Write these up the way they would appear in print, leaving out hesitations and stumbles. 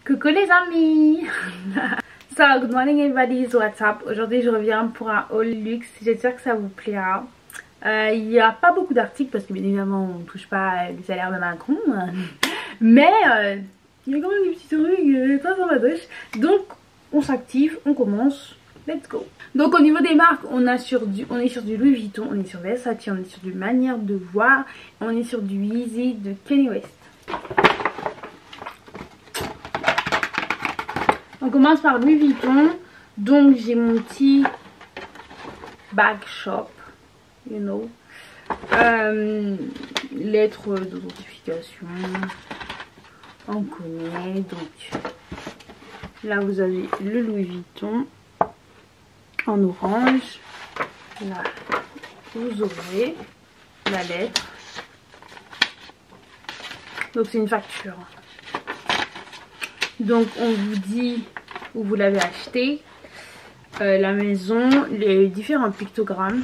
Coucou les amis. So, good morning everybody, so what's up? Aujourd'hui je reviens pour un haul luxe, j'espère que ça vous plaira. Il n'y a pas beaucoup d'articles parce que bien évidemment on ne touche pas le salaire de Macron. Mais il y a quand même des petits trucs pas sympatoches. Donc on s'active, on commence, let's go. Donc au niveau des marques, on est sur du Louis Vuitton, on est sur Versace, on est sur du Manière de Voir, on est sur du Yeezy de Kanye West. On commence par Louis Vuitton. Donc j'ai mon petit bag shop, you know. Lettre d'authentification, on connaît. Donc là vous avez le Louis Vuitton en orange. Là vous aurez la lettre. Donc c'est une facture. Donc on vous dit où vous l'avez acheté, la maison, les différents pictogrammes.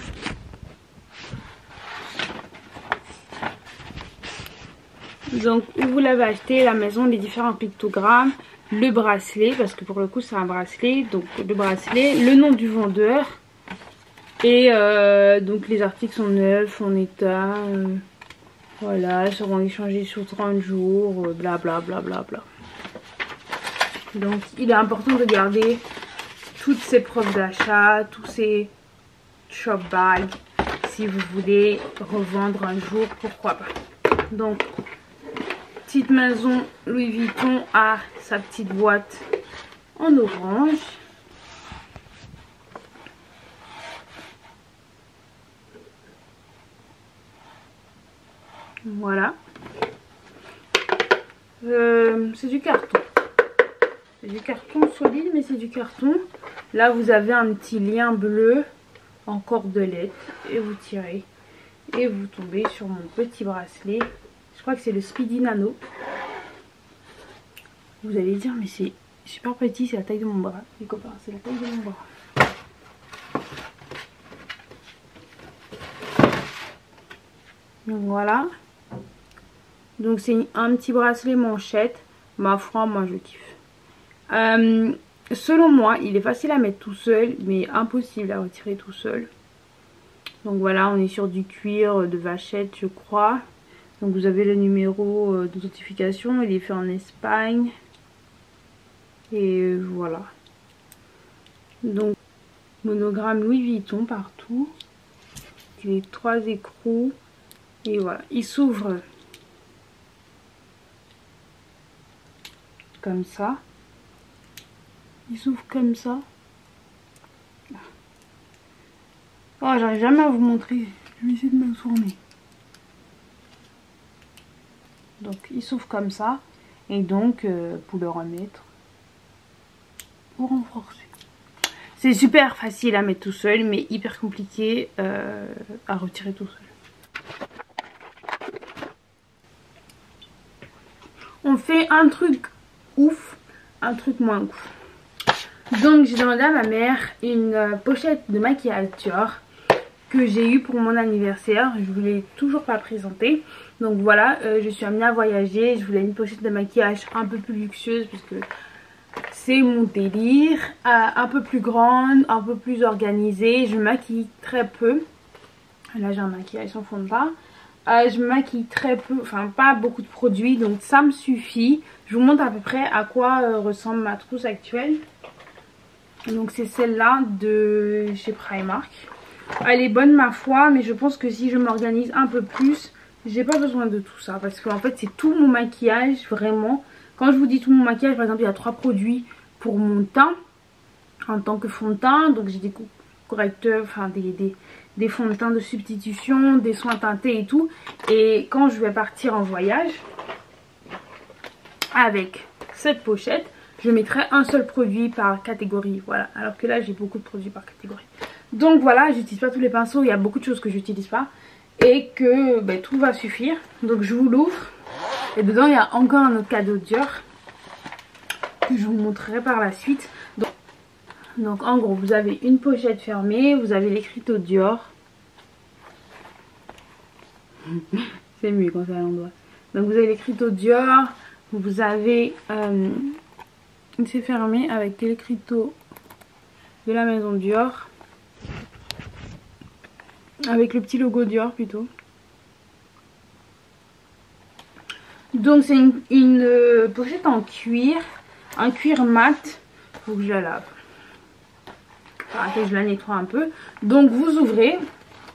Donc où vous l'avez acheté, la maison, les différents pictogrammes, le bracelet, parce que pour le coup c'est un bracelet, donc le bracelet, le nom du vendeur. Et donc les articles sont neufs, en état, voilà, seront échangés sur 30 jours, bla bla bla bla bla. Donc il est important de garder toutes ces preuves d'achat, tous ces shop bags, si vous voulez revendre un jour, pourquoi pas. Donc petite maison Louis Vuitton a sa petite boîte en orange. Voilà. C'est du carton. C'est du carton solide, mais c'est du carton. Là vous avez un petit lien bleu en cordelette et vous tirez et vous tombez sur mon petit bracelet. Je crois que c'est le Speedy Nano. Vous allez dire mais c'est super petit, c'est la taille de mon bras. Les copains, c'est la taille de mon bras. Donc voilà. Donc c'est un petit bracelet manchette. Ma foi, moi je kiffe. Selon moi il est facile à mettre tout seul mais impossible à retirer tout seul. Donc voilà, on est sur du cuir de vachette je crois. Donc vous avez le numéro d'authentification, il est fait en Espagne. Et voilà. Donc monogramme Louis Vuitton partout. Les 3 écrous. Et voilà, il s'ouvre comme ça. Il s'ouvre comme ça. Oh, j'arrive jamais à vous montrer. Je vais essayer de me tourner. Donc il s'ouvre comme ça. Et donc pour le remettre, pour renforcer. C'est super facile à mettre tout seul, mais hyper compliqué à retirer tout seul. On fait un truc ouf, un truc moins ouf. Donc j'ai demandé à ma mère une pochette de maquillage Dior que j'ai eu pour mon anniversaire. Je ne vous l'ai toujours pas présentée. Donc voilà, je suis amenée à voyager. Je voulais une pochette de maquillage un peu plus luxueuse parce que c'est mon délire. Un peu plus grande, un peu plus organisée. Je me maquille très peu. Là j'ai un maquillage sans fond de teint. Je me maquille très peu, enfin pas beaucoup de produits. Donc ça me suffit. Je vous montre à peu près à quoi ressemble ma trousse actuelle. Donc c'est celle-là de chez Primark. Elle est bonne ma foi, mais je pense que si je m'organise un peu plus, j'ai pas besoin de tout ça. Parce qu'en fait c'est tout mon maquillage, vraiment. Quand je vous dis tout mon maquillage, par exemple il y a 3 produits pour mon teint en tant que fond de teint. Donc j'ai des correcteurs, enfin des fonds de teint de substitution, des soins teintés et tout. Et quand je vais partir en voyage avec cette pochette, je mettrai un seul produit par catégorie, voilà. Alors que là j'ai beaucoup de produits par catégorie. Donc voilà, j'utilise pas tous les pinceaux, il y a beaucoup de choses que j'utilise pas. Et que tout va suffire. Donc je vous l'ouvre. Et dedans il y a encore un autre cadeau Dior que je vous montrerai par la suite. Donc en gros vous avez une pochette fermée, vous avez l'écriteau Dior. C'est mieux quand c'est à l'endroit. Donc vous avez l'écriteau Dior, vous avez il s'est fermé avec l'écriteau de la maison Dior. Avec le petit logo Dior plutôt. Donc c'est une pochette en cuir. Un cuir mat. Faut que je la lave. Enfin, que je la nettoie un peu. Donc vous ouvrez.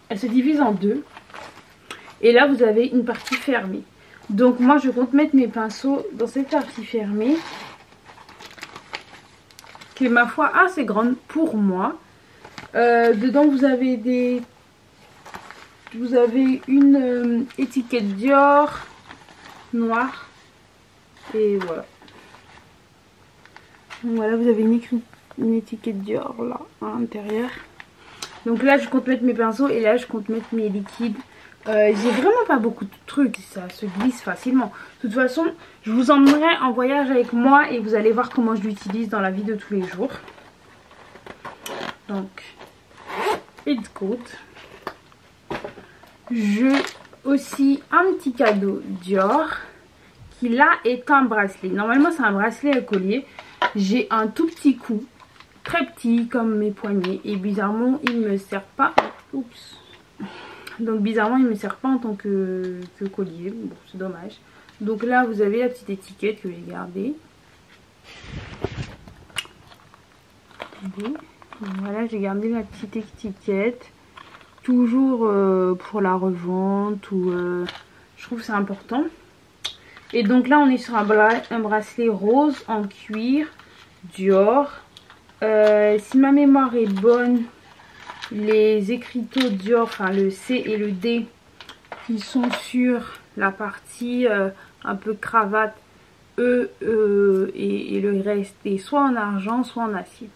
Elle se divise en deux. Et là vous avez une partie fermée. Donc moi je compte mettre mes pinceaux dans cette partie fermée. Qui est ma foi assez grande pour moi. Dedans vous avez une étiquette Dior noire. Et voilà. Donc voilà, vous avez une étiquette Dior là à l'intérieur. Donc là je compte mettre mes pinceaux et là je compte mettre mes liquides. J'ai vraiment pas beaucoup de trucs, ça se glisse facilement. De toute façon, je vous emmènerai en voyage avec moi et vous allez voir comment je l'utilise dans la vie de tous les jours. Donc, it's good. J'ai aussi un petit cadeau Dior qui là est un bracelet. Normalement c'est un bracelet à collier. J'ai un tout petit cou, très petit comme mes poignets et bizarrement il me sert pas. Oups. Donc bizarrement il me sert pas en tant que collier. Bon c'est dommage. Donc là vous avez la petite étiquette que j'ai gardée. Voilà, j'ai gardé la petite étiquette. Toujours pour la revente ou je trouve que c'est important. Et donc là on est sur un bracelet rose en cuir Dior. Si ma mémoire est bonne, les écriteaux Dior, enfin le C et le D qui sont sur la partie un peu cravate, et le reste est soit en argent soit en acier.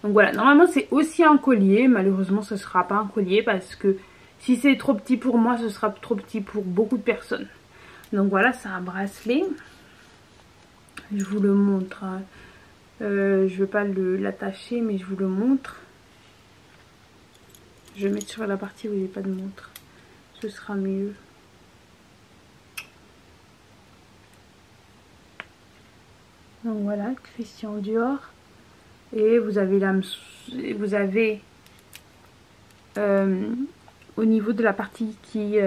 Donc voilà, normalement c'est aussi un collier, malheureusement ce ne sera pas un collier parce que si c'est trop petit pour moi, ce sera trop petit pour beaucoup de personnes. Donc voilà, c'est un bracelet. Je vous le montre. Hein. Je ne vais pas l'attacher, mais je vous le montre. Je vais mettre sur la partie où il n'y a pas de montre. Ce sera mieux. Donc voilà, Christian Dior. Et vous avez au niveau de la partie qui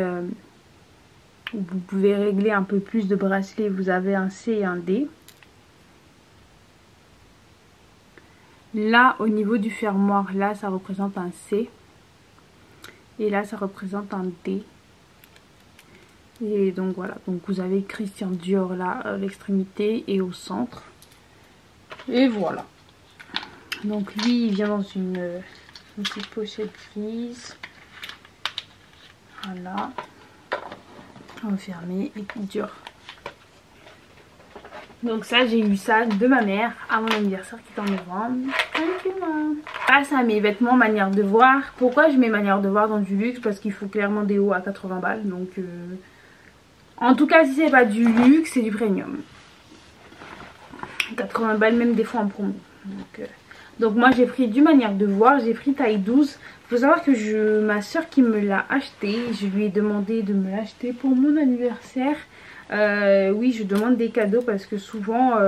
où vous pouvez régler un peu plus de bracelets, vous avez un C et un D. Là au niveau du fermoir, là ça représente un C et là ça représente un D. Et donc voilà, donc vous avez Christian Dior là à l'extrémité et au centre. Et voilà. Donc lui il vient dans une petite pochette grise. Voilà. Enfermé et dur. Donc ça j'ai eu ça de ma mère à mon anniversaire qui est en novembre. Thank you mom. Passe à mes vêtements manière de voir. Pourquoi je mets manière de voir dans du luxe? Parce qu'il faut clairement des hauts à 80 balles. Donc en tout cas si c'est pas du luxe c'est du premium. 80 balles même des fois en promo. Donc moi j'ai pris du manière de voir, j'ai pris taille 12. Il faut savoir que ma soeur qui me l'a acheté, je lui ai demandé de me l'acheter pour mon anniversaire. Oui, je demande des cadeaux parce que souvent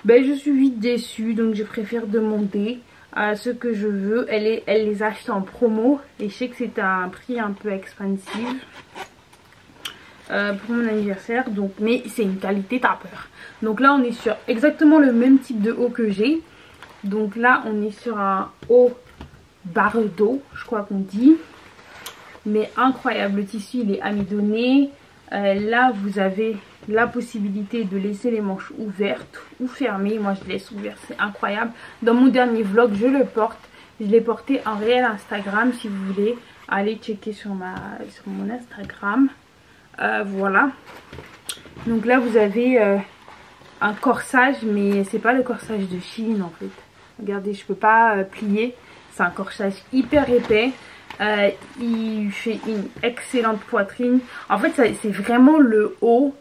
je suis vite déçue, donc je préfère demander à ce que je veux. Elle les achète en promo et je sais que c'est à un prix un peu expensive pour mon anniversaire, donc mais c'est une qualité tapeur. Donc là on est sur exactement le même type de haut que j'ai. Donc là on est sur un haut barreau, je crois qu'on dit, mais incroyable. Le tissu il est amidonné. Là vous avez la possibilité de laisser les manches ouvertes ou fermées. Moi je laisse ouvert, c'est incroyable. Dans mon dernier vlog je le porte, je l'ai porté en réel Instagram. Si vous voulez aller checker sur mon Instagram. Voilà. Donc là vous avez un corsage, mais c'est pas le corsage de Chine en fait. Regardez, je peux pas plier. C'est un corsage hyper épais. Il fait une excellente poitrine. En fait c'est vraiment le haut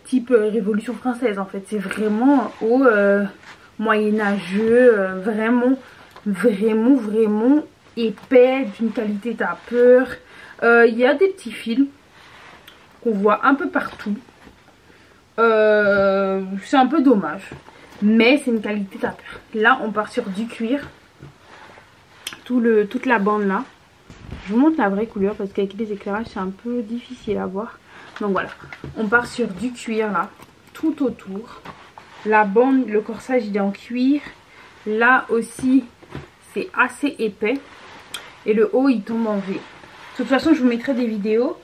type Révolution française en fait. C'est vraiment un haut moyenâgeux, vraiment épais, d'une qualité tapeur. Il y a des petits fils qu'on voit un peu partout. C'est un peu dommage. mais c'est une qualité top. Là on part sur du cuir, toute la bande là. Je vous montre la vraie couleur parce qu'avec les éclairages c'est un peu difficile à voir. Donc voilà, on part sur du cuir là, tout autour. La bande, le corsage il est en cuir. Là aussi c'est assez épais. Et le haut il tombe en V. De toute façon je vous mettrai des vidéos.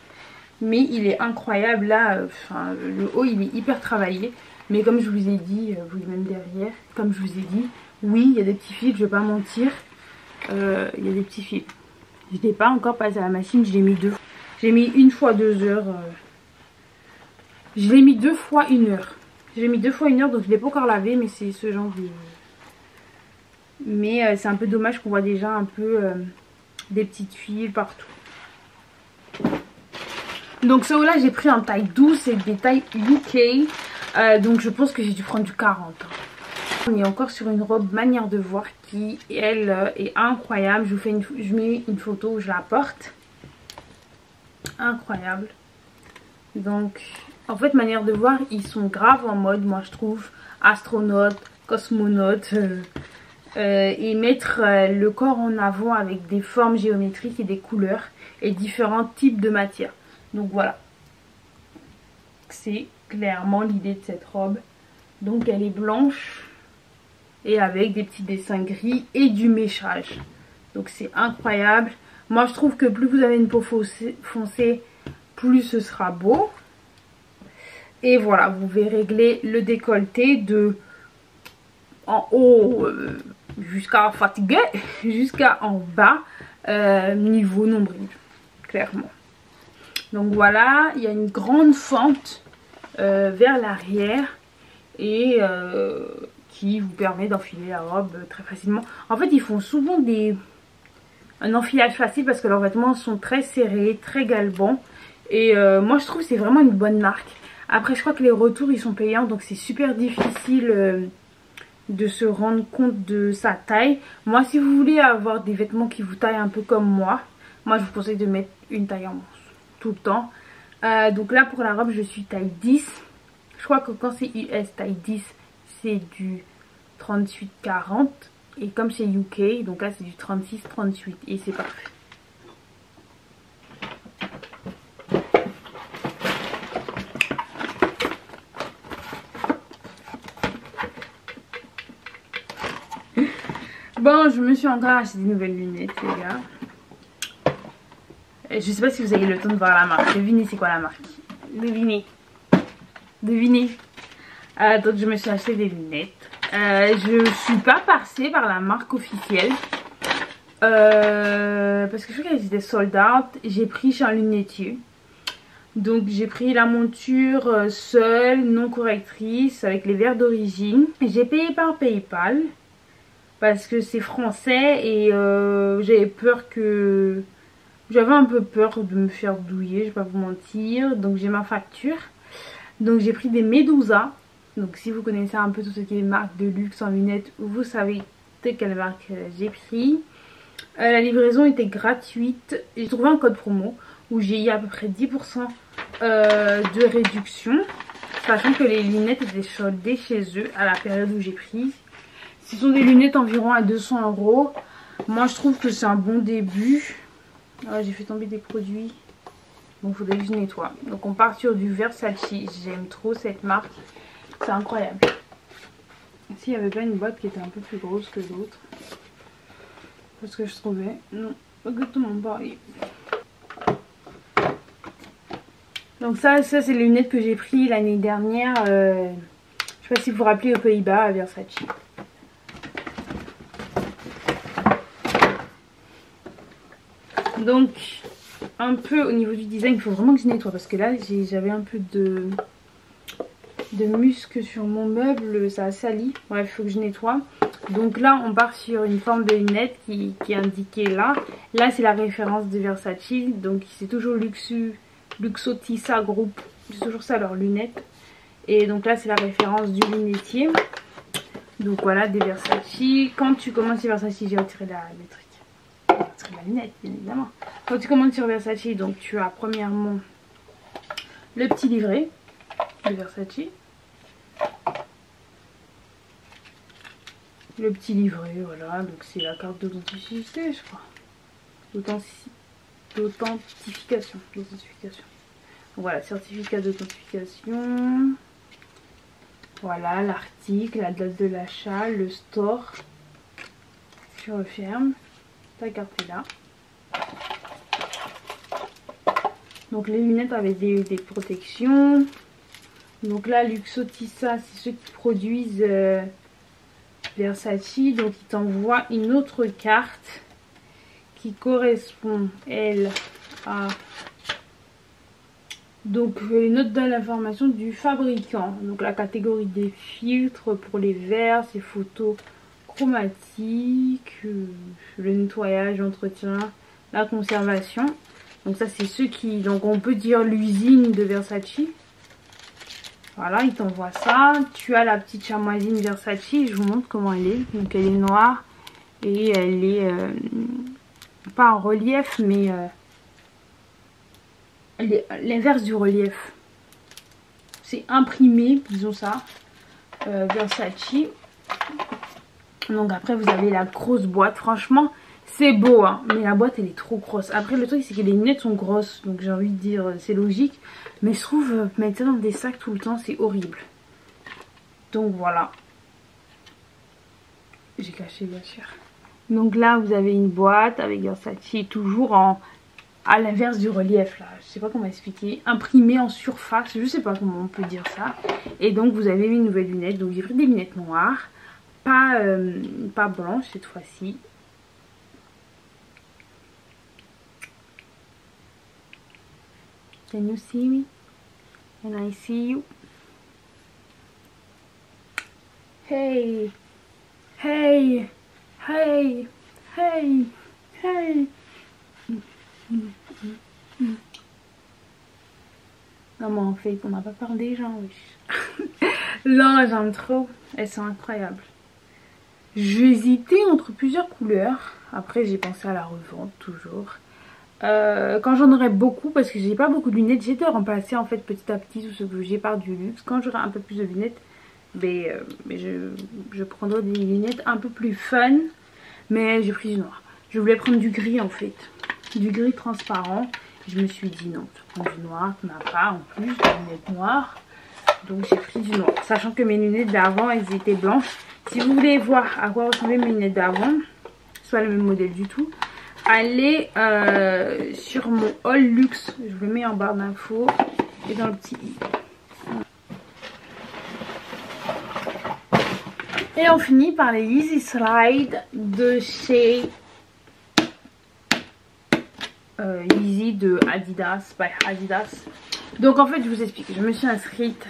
Mais il est incroyable là, le haut il est hyper travaillé. Mais comme je vous ai dit, vous voyez même derrière, comme je vous ai dit, oui il y a des petits fils, je vais pas mentir. Il y a des petits fils. Je n'ai pas encore passé à la machine, je l'ai mis 2 fois. J'ai mis 1 fois 2 heures. Je l'ai mis 2 fois 1 heure. J'ai mis 2 fois 1 heure, donc je ne l'ai pas encore lavé, mais c'est ce genre de... Mais c'est un peu dommage qu'on voit déjà un peu des petites fils partout. Donc ce haut là j'ai pris en taille 12, c'est des tailles UK. Donc je pense que j'ai dû prendre du 40. On est encore sur une robe manière de voir qui elle est incroyable. Je mets une photo où je la porte. Incroyable. Donc en fait manière de voir ils sont grave en mode, moi je trouve, astronaute, cosmonaute. Et mettre le corps en avant avec des formes géométriques et des couleurs et différents types de matières. Donc voilà, c'est clairement l'idée de cette robe. Donc elle est blanche et avec des petits dessins gris et du méchage. Donc c'est incroyable. Moi je trouve que plus vous avez une peau foncée, plus ce sera beau. Et voilà, vous pouvez régler le décolleté de en haut jusqu'à fatigué, jusqu'à en bas, niveau nombril, clairement. Donc voilà, il y a une grande fente vers l'arrière et qui vous permet d'enfiler la robe très facilement. En fait, ils font souvent un enfilage facile parce que leurs vêtements sont très serrés, très galbants. Et moi, je trouve que c'est vraiment une bonne marque. Après, je crois que les retours, ils sont payants, donc c'est super difficile de se rendre compte de sa taille. Moi, si vous voulez avoir des vêtements qui vous taillent un peu comme moi je vous conseille de mettre une taille en moins tout le temps. Donc là pour la robe je suis taille 10. Je crois que quand c'est US taille 10 c'est du 38-40 et comme c'est UK donc là c'est du 36-38 et c'est parfait. Bon, je me suis encore acheté des nouvelles lunettes les gars. Je sais pas si vous avez le temps de voir la marque. Devinez c'est quoi la marque. Devinez. Devinez. Donc je me suis acheté des lunettes. Je suis pas passée par la marque officielle. Parce que je crois qu'elles étaient sold out. J'ai pris chez un lunetier. Donc j'ai pris la monture seule, non correctrice, avec les verres d'origine. J'ai payé par PayPal. Parce que c'est français et j'avais peur que... J'avais un peu peur de me faire douiller, je vais pas vous mentir. Donc j'ai ma facture. Donc j'ai pris des Medusa. Donc si vous connaissez un peu tout ce qui est marque de luxe en lunettes, vous savez de quelle marque j'ai pris. La livraison était gratuite. J'ai trouvé un code promo où j'ai eu à peu près 10% de réduction. Sachant que les lunettes étaient soldées chez eux à la période où j'ai pris. Ce sont des lunettes environ à 200 €. Moi je trouve que c'est un bon début. Ah, j'ai fait tomber des produits. Donc il faudrait que je nettoie. Donc on part sur du Versace. J'aime trop cette marque. C'est incroyable. S'il n'y avait pas une boîte qui était un peu plus grosse que l'autre. Parce que je trouvais. Non, exactement pareil. Donc ça c'est les lunettes que j'ai pris l'année dernière. Je sais pas si vous vous rappelez aux Pays-Bas à Versace. Donc un peu au niveau du design il faut vraiment que je nettoie parce que là j'avais un peu de muscle sur mon meuble, ça a sali. Bref, il faut que je nettoie. Donc là on part sur une forme de lunette qui est indiquée là. Là c'est la référence de Versace. Donc c'est toujours Luxotissa Group. C'est toujours ça leurs lunettes. Et donc là c'est la référence du lunetier. Donc voilà des Versace. Quand tu commences sur Versace, j'ai retiré le truc. La lunette bien évidemment. Quand tu commandes sur Versace, donc tu as premièrement le petit livret de Versace. le petit livret, voilà. Donc c'est la carte d'authenticité, je crois. D'authentification. Voilà, certificat d'authentification. Voilà, l'article, la date de l'achat, le store. Tu refermes. Ta carte est là. Donc les lunettes avec des protections. Donc là, Luxotissa, c'est ceux qui produisent Versace. Donc ils t'envoient une autre carte qui correspond, elle, à... Donc une note de l'information du fabricant. Donc la catégorie des filtres pour les verres, c'est photos chromatiques, le nettoyage, l'entretien, la conservation. Donc ça c'est ceux qui... Donc on peut dire l'usine de Versace. Voilà, il t'envoie ça. Tu as la petite chamoisine Versace. Je vous montre comment elle est. Donc elle est noire. Et elle est... pas en relief, mais... elle est l'inverse du relief. C'est imprimé, disons ça. Versace. Donc après vous avez la grosse boîte. Franchement... C'est beau, hein, mais la boîte elle est trop grosse. Après le truc c'est que les lunettes sont grosses, donc j'ai envie de dire c'est logique. Mais je trouve mettre ça dans des sacs tout le temps c'est horrible. Donc voilà. J'ai caché bien sûr. Donc là vous avez une boîte avec Versace toujours à l'inverse du relief là. Je sais pas comment expliquer. Imprimé en surface, je sais pas comment on peut dire ça. Et donc vous avez une nouvelle lunette. Donc j'ai pris des lunettes noires. Pas blanches cette fois-ci. Can you see me? And I see you. Hey, hey, hey, hey, hey. Non mais en fait, on n'a pas peur des gens, wesh. Là, j'aime trop. Elles sont incroyables. J'hésitais entre plusieurs couleurs. Après, j'ai pensé à la revente, toujours. Quand j'en aurai beaucoup, parce que j'ai pas beaucoup de lunettes, j'ai de remplacer en fait petit à petit tout ce que j'ai par du luxe. Quand j'aurai un peu plus de lunettes, je prendrai des lunettes un peu plus fun. Mais j'ai pris du noir. Je voulais prendre du gris en fait, du gris transparent. Je me suis dit non, je prends du noir, tu n'as pas en plus de lunettes noires. Donc j'ai pris du noir, sachant que mes lunettes d'avant elles étaient blanches. Si vous voulez voir à quoi ressemblaient mes lunettes d'avant, soit le même modèle du tout, allez sur mon haul luxe, je vous le mets en barre d'infos et dans le petit i. Et on finit par les Yeezy Slide de chez Yeezy de Adidas, by Adidas. Donc en fait je vous explique, je me suis inscrite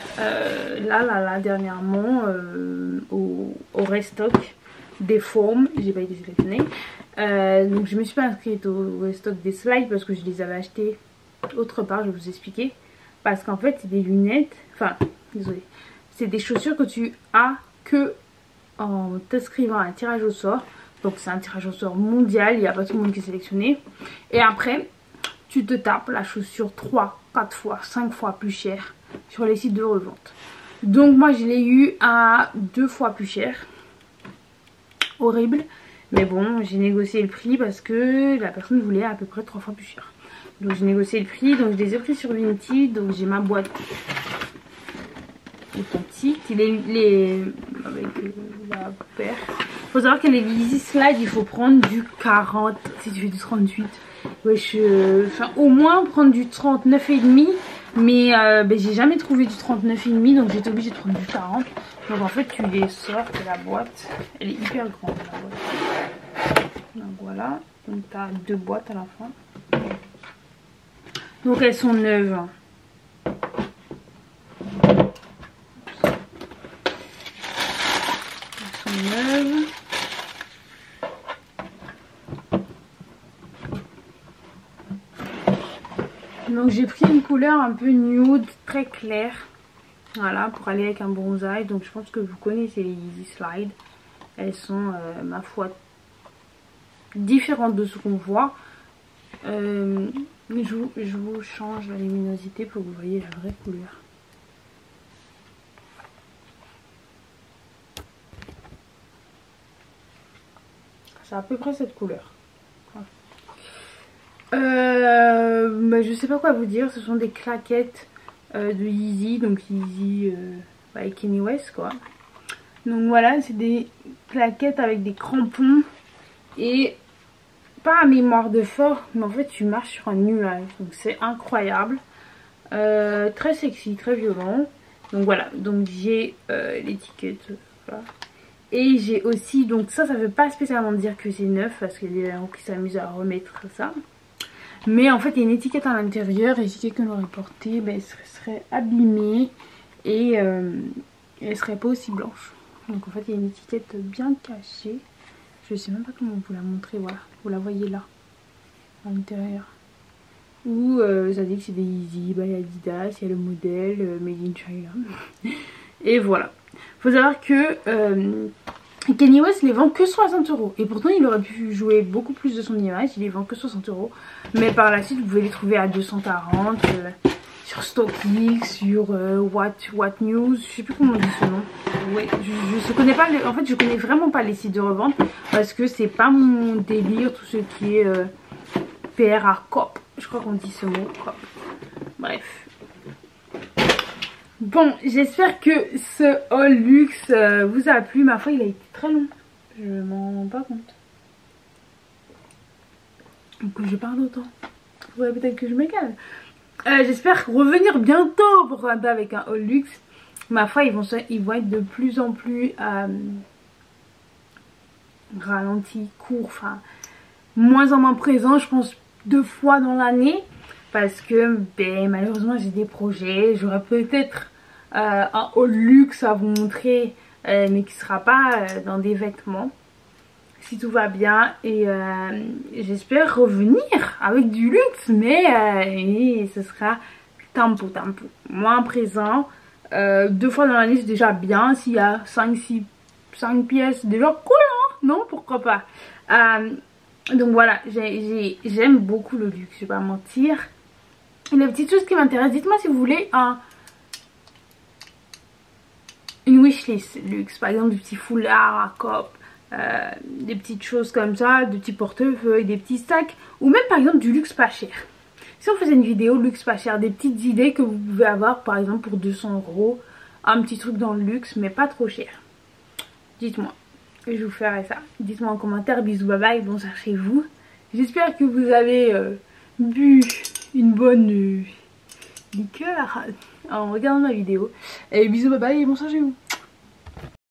dernièrement au restock des formes, j'ai pas été sélectionnée. Donc je me suis pas inscrite au restock des slides parce que je les avais achetés autre part, je vais vous expliquer. Parce qu'en fait c'est des lunettes, enfin désolé, c'est des chaussures que tu as que en t'inscrivant à un tirage au sort. Donc c'est un tirage au sort mondial, il n'y a pas tout le monde qui est sélectionné. Et après tu te tapes la chaussure 3, 4 fois, 5 fois plus cher sur les sites de revente. Donc moi je l'ai eu à 2 fois plus cher. Horrible. Mais bon, j'ai négocié le prix parce que la personne voulait à peu près 3 fois plus cher. Donc j'ai négocié le prix, donc je les ai pris sur Vinted. Donc j'ai ma boîte authentique. Avec la paire. Il faut savoir que les Yeezy Slide, il faut prendre du 40 si tu fais du 38. Ouais, enfin, au moins prendre du 39,5. Mais j'ai jamais trouvé du 39,5. Donc j'étais obligée de prendre du 40. Donc en fait tu les sors de la boîte. Elle est hyper grande la boîte. Donc voilà. Donc tu as 2 boîtes à la fin. Donc elles sont neuves. Elles sont neuves. Donc j'ai pris une couleur un peu nude, très claire. Voilà, pour aller avec un bronzage. Donc je pense que vous connaissez les Yeezy Slide. Elles sont, ma foi, différentes de ce qu'on voit. Je vous change la luminosité pour que vous voyez la vraie couleur. C'est à peu près cette couleur. Je sais pas quoi vous dire. Ce sont des claquettes de Yeezy. Donc Yeezy avec Kanye West quoi. Donc voilà, c'est des claquettes avec des crampons. Et pas à mémoire de fort, mais en fait tu marches sur un nuage. Donc c'est incroyable. Très sexy, très violent. Donc voilà, donc j'ai l'étiquette. Voilà. Et j'ai aussi, donc ça veut pas spécialement dire que c'est neuf, parce qu'il y a des gens qui s'amusent à remettre ça. Mais en fait il y a une étiquette à l'intérieur, et si quelqu'un l'aurait porté, ben, elle serait abîmée et elle serait pas aussi blanche. Donc en fait il y a une étiquette bien cachée. Je sais même pas comment vous la montrer, voilà. Vous la voyez là, à l'intérieur. Où ça dit que c'est des Yeezy, by Adidas, il y a le modèle Made in China. Et voilà. Faut savoir que Kanye West les vend que 60 €. Et pourtant il aurait pu jouer beaucoup plus de son image, il les vend que 60 €. Mais par la suite vous pouvez les trouver à 240 sur StockX, sur What News, je sais plus comment on dit ce nom. Ouais, je connais pas, en fait je connais vraiment pas les sites de revente parce que c'est pas mon délire tout ce qui est PRA Cop. Je crois qu'on dit ce mot, Cop. Bref. Bon, j'espère que ce haul luxe vous a plu. Ma foi, il a été très long. Je m'en rends pas compte. Donc je parle autant. Ouais, peut-être que je me calme. J'espère revenir bientôt pour avec un haul luxe. Ma foi, ils vont être de plus en plus ralentis, courts, enfin moins en moins présents. Je pense 2 fois dans l'année. Parce que ben, malheureusement j'ai des projets. J'aurais peut-être un haul luxe à vous montrer. Mais qui ne sera pas dans des vêtements. Si tout va bien. Et j'espère revenir avec du luxe. Mais ce sera tempo. Moins présent. 2 fois dans l'année c'est déjà bien. S'il y a 5 pièces, déjà cool hein. Non, pourquoi pas. Donc voilà, j'aime beaucoup le luxe, je vais pas mentir. Et les petites choses qui m'intéressent, dites-moi si vous voulez une wishlist luxe. Par exemple des petits foulards à Cop, des petites choses comme ça, des petits portefeuilles, des petits sacs. Ou même par exemple du luxe pas cher. Si on faisait une vidéo luxe pas cher, des petites idées que vous pouvez avoir par exemple pour 200 €. Un petit truc dans le luxe mais pas trop cher. Dites-moi. Et je vous ferai ça. Dites-moi en commentaire. Bisous, bye bye. Bonsoir chez vous. J'espère que vous avez bu une bonne liqueur en regardant ma vidéo. Et bisous, bye bye et bonsoir chez vous.